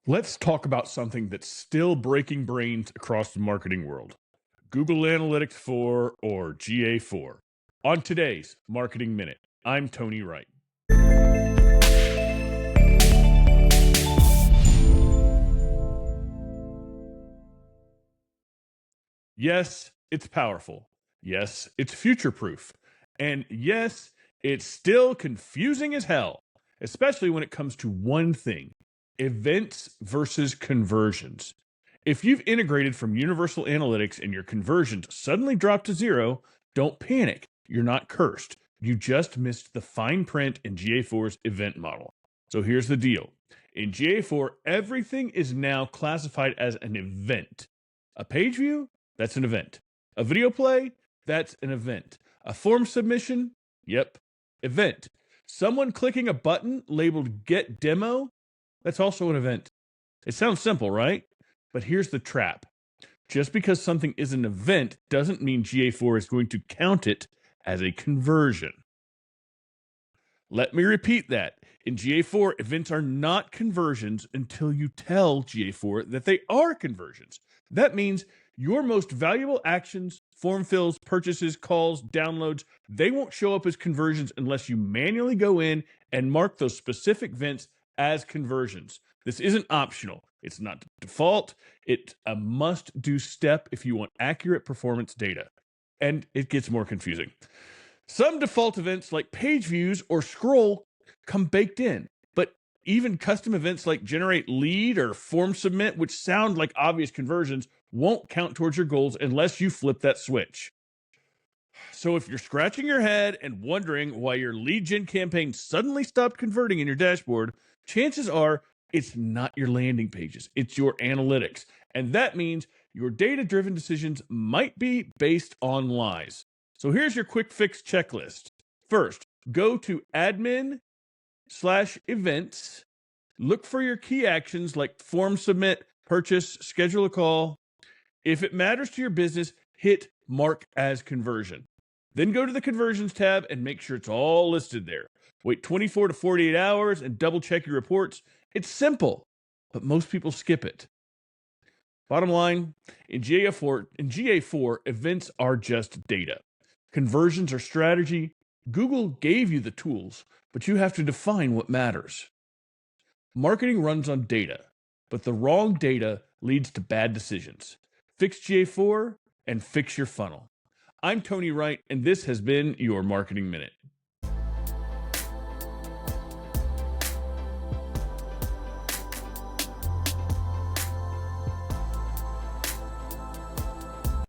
Let's talk about something that's still breaking brains across the marketing world. Google Analytics 4 or GA4. On today's Marketing Minute, I'm Tony Wright. Yes, it's powerful. Yes, it's future-proof. And yes, it's still confusing as hell, especially when it comes to one thing: events versus conversions. If you've integrated from Universal Analytics and your conversions suddenly drop to zero, don't panic. You're not cursed. You just missed the fine print in GA4's event model. So here's the deal. In GA4, everything is now classified as an event. A page view? That's an event. A video play? That's an event. A form submission? Yep, event. Someone clicking a button labeled Get Demo? That's also an event. It sounds simple, right? But here's the trap. Just because something is an event doesn't mean GA4 is going to count it as a conversion. Let me repeat that. In GA4, events are not conversions until you tell GA4 that they are conversions. That means your most valuable actions, form fills, purchases, calls, downloads, they won't show up as conversions unless you manually go in and mark those specific events as conversions. This isn't optional. It's not default. It's a must-do step if you want accurate performance data. And it gets more confusing. Some default events like page views or scroll come baked in, but even custom events like generate lead or form submit, which sound like obvious conversions, won't count towards your goals unless you flip that switch. So if you're scratching your head and wondering why your lead gen campaign suddenly stopped converting in your dashboard, chances are it's not your landing pages, it's your analytics. And that means your data-driven decisions might be based on lies. So here's your quick fix checklist. First, go to admin/events. Look for your key actions like form submit, purchase, schedule a call. If it matters to your business, hit mark as conversion. Then go to the conversions tab and make sure it's all listed there. Wait 24 to 48 hours and double check your reports. It's simple, but most people skip it. Bottom line, in GA4, events are just data. Conversions are strategy. Google gave you the tools, but you have to define what matters. Marketing runs on data, but the wrong data leads to bad decisions. Fix GA4 and fix your funnel. I'm Tony Wright, and this has been your Marketing Minute.